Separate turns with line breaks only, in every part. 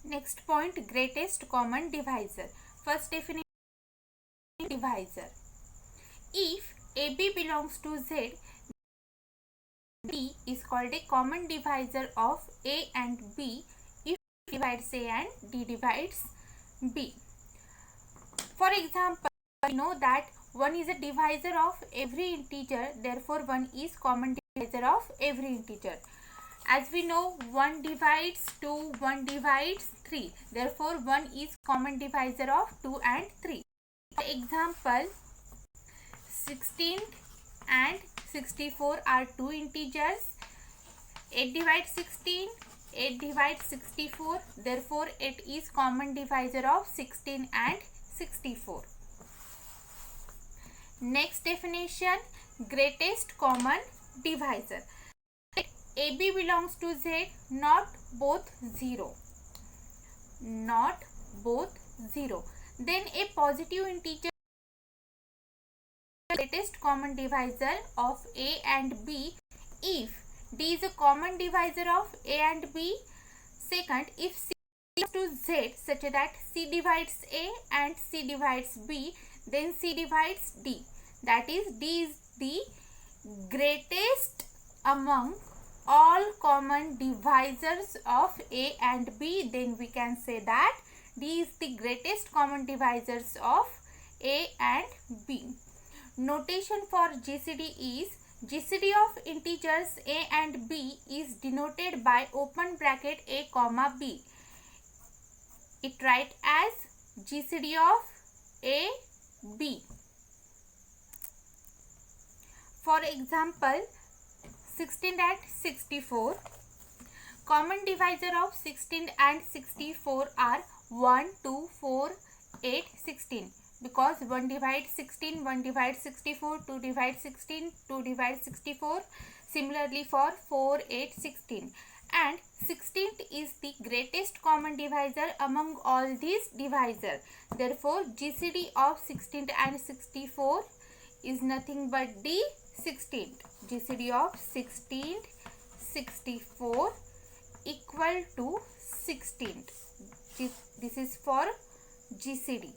Next point, greatest common divisor. First definition, divisor. If AB belongs to Z, D is called a common divisor of A and B if D divides A and D divides B. For example, we know that 1 is a divisor of every integer, therefore 1 is common divisor of every integer. As we know, 1 divides 2, 1 divides 3, therefore 1 is common divisor of 2 and 3. For example, 16 and 64 are two integers. 8 divides 16, 8 divides 64, therefore 8 is common divisor of 16 and 64. Next definition, greatest common divisor. AB belongs to Z, not both 0. Not both 0. Then a positive integer greatest common divisor of A and B if D is a common divisor of A and B. Second, if C belongs to Z such that C divides A and C divides B, then C divides D. That is, D is the greatest among all common divisors of A and B. Then we can say that D is the greatest common divisors of A and B. Notation for GCD is GCD of integers A and B is denoted by open bracket A comma B. It write as GCD of A, B. For example, 16 and 64. Common divisor of 16 and 64 are 1, 2, 4, 8, 16. Because 1 divides 16, 1 divides 64, 2 divides 16, 2 divides 64. Similarly for 4, 8, 16. And 16th is the greatest common divisor among all these divisors. Therefore, GCD of 16th and 64 is nothing but the 16th. GCD of 16th, 64 equal to 16th. This is for GCD.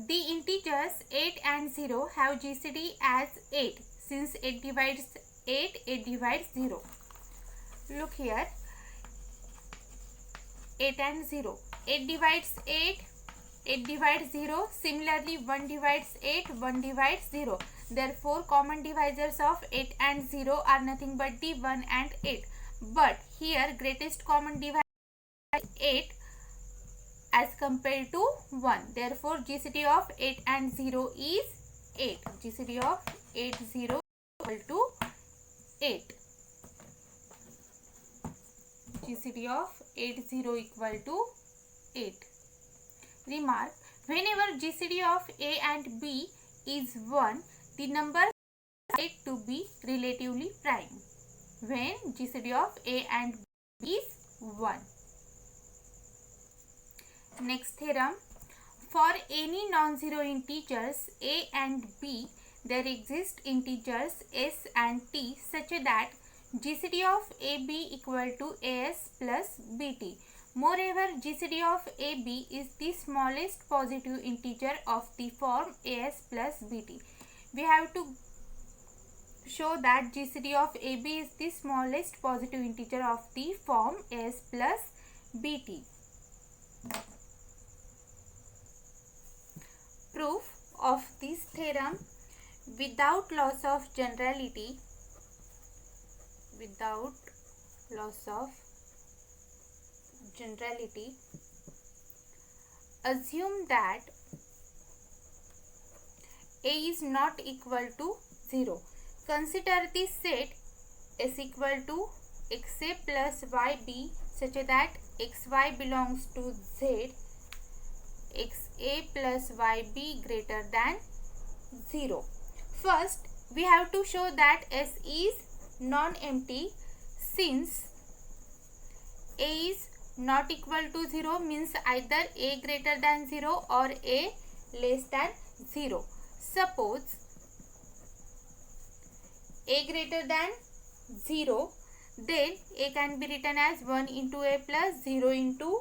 The integers 8 and 0 have GCD as 8. Since 8 divides 8, 8 divides 0. Look here, 8 and 0. 8 divides 8, 8 divides 0. Similarly, 1 divides 8, 1 divides 0. Therefore, common divisors of 8 and 0 are nothing but the 1 and 8. But here, greatest common divisor is 8 as compared to 1. Therefore, GCD of 8 and 0 is 8. GCD of 8, 0 equal to 8. GCD of 8, 0 equal to 8. Remark, whenever GCD of A and B is 1, the number is to be relatively prime. When GCD of A and B is 1. Next theorem, for any non-zero integers A and B, there exist integers S and T such that GCD of AB equal to AS plus BT. Moreover, GCD of AB is the smallest positive integer of the form AS plus BT. We have to show that GCD of AB is the smallest positive integer of the form AS plus BT. Proof of this theorem: without loss of generality, assume that A is not equal to 0. Consider the set S equal to xa plus yb such that xy belongs to Z, xa plus yb greater than 0. First, we have to show that S is non-empty. Since A is not equal to 0 means either A greater than 0 or A less than 0. Suppose A greater than 0, then A can be written as 1 into A plus 0 into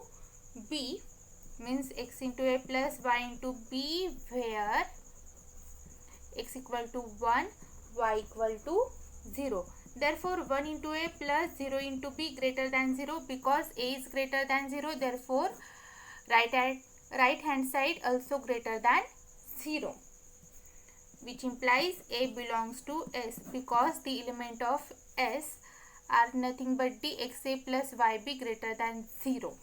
B, means x into A plus y into B, where x equal to 1, y equal to 0. Therefore 1 into A plus 0 into B greater than 0, because A is greater than 0, therefore right hand side also greater than 0, which implies A belongs to S, because the element of S are nothing but the xa plus yb greater than 0.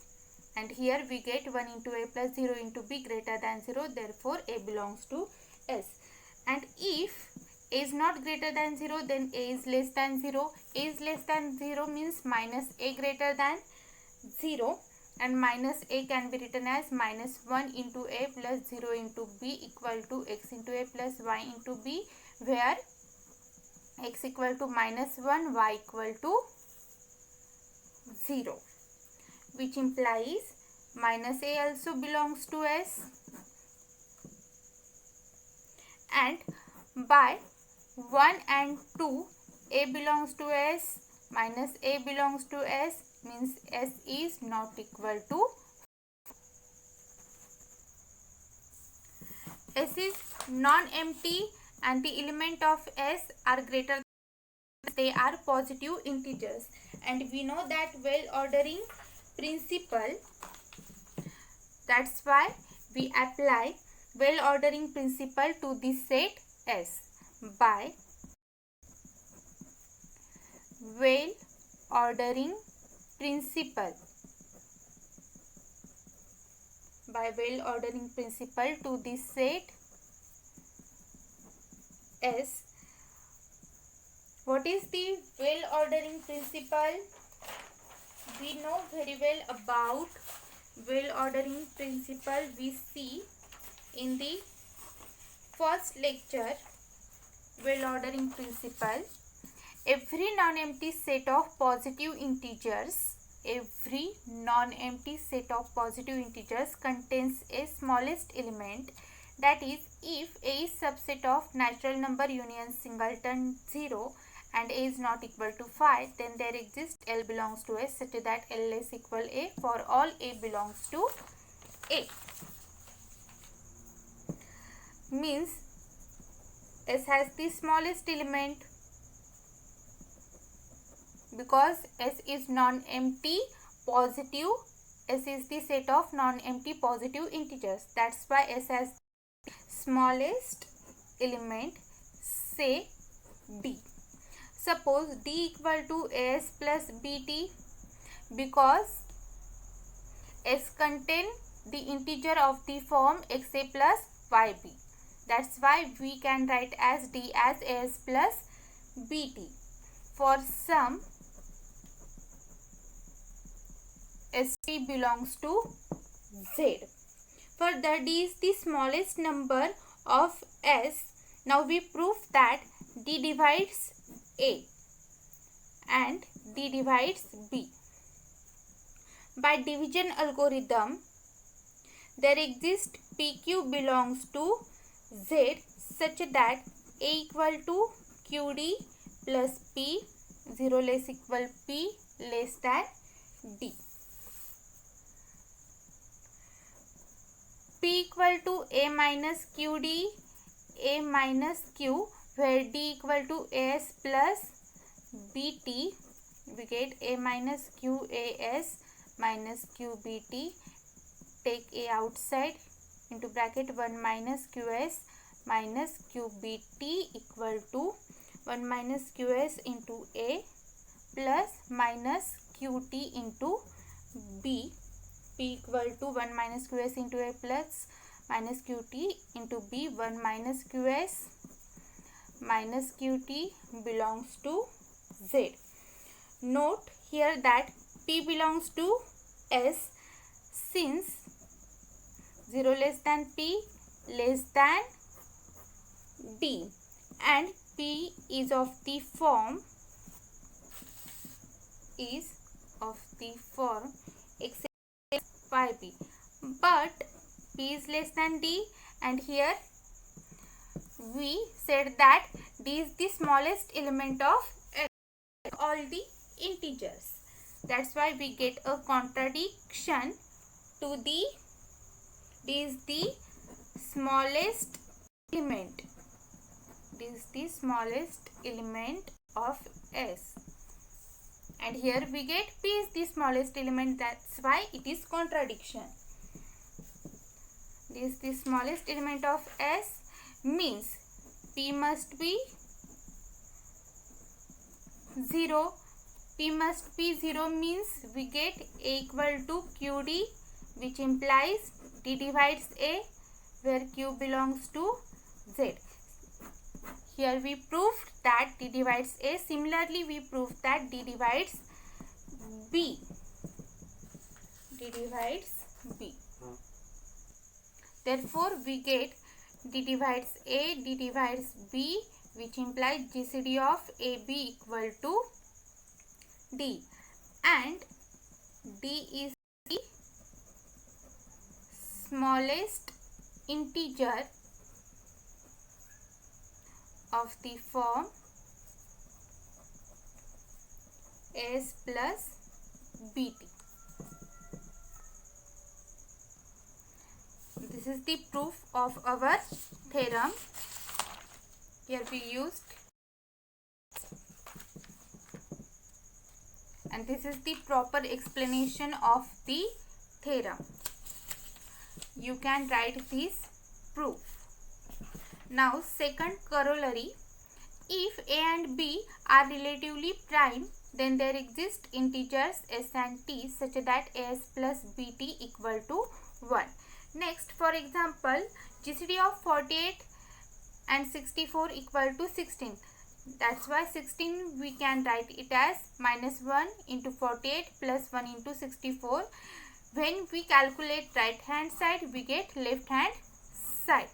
And here we get 1 into A plus 0 into B greater than 0, therefore A belongs to S. And if A is not greater than 0, then A is less than 0. A is less than 0 means minus A greater than 0, and minus A can be written as minus 1 into A plus 0 into B equal to x into A plus y into B, where x equal to minus 1, y equal to 0, which implies minus A also belongs to S. And by 1 and 2, A belongs to S, minus A belongs to S, means S is not equal to. S is non-empty and the element of S are greater than, they are positive integers. And we know that well ordering principle, that's why we apply well ordering principle to this set S. By well ordering principle, to this set S. What is the well ordering principle? We know very well about well ordering principle. We see in the first lecture well ordering principle. Every non-empty set of positive integers, contains a smallest element. That is, if A is subset of natural number union singleton 0 and A is not equal to 5, then there exists L belongs to S such that L less equal A for all A belongs to A. Means S has the smallest element, because S is non-empty positive. S is the set of non-empty positive integers. That's why S has smallest element, say D. Suppose D equal to AS plus BT, because S contain the integer of the form xa plus yb. That's why we can write as D as AS plus BT. For some ST belongs to Z. Further, D is the smallest number of S. Now we prove that D divides A and D divides B. By division algorithm, there exists PQ belongs to Z such that A equal to QD plus P, 0 less equal P less than D. P equal to A minus QD, A minus Q, where D equal to AS plus BT, we get A minus QAS minus QBT. Take A outside, into bracket 1 minus QS minus QBT equal to 1 minus QS into A plus minus QT into B. P equal to 1 minus QS into A plus minus QT into B. 1 minus QS minus QT belongs to Z. Note here that P belongs to S, since 0 less than P less than D, and P is of the form x yb, but P is less than D, and here we said that D is the smallest element of all the integers. That's why we get a contradiction to the, this is the smallest element. This is the smallest element of S. And here we get P is the smallest element. That's why it is contradiction. This is the smallest element of S means P must be 0. P must be 0 means we get A equal to QD, which implies D divides A, where Q belongs to Z. Here we proved that D divides A. Similarly, we proved that D divides B. D divides B. Therefore, we get D divides A, D divides B, which implies GCD of AB equal to D. And D is the smallest integer of the form S plus BT. This is the proof of our theorem. Here we used, and this is the proper explanation of the theorem. You can write this proof. Now, second corollary. If A and B are relatively prime, then there exist integers S and T such that AS plus BT equal to 1. Next, for example, GCD of 48 and 64 equal to 16. That's why 16 we can write it as minus 1 into 48 plus 1 into 64. When we calculate right hand side, we get left hand side.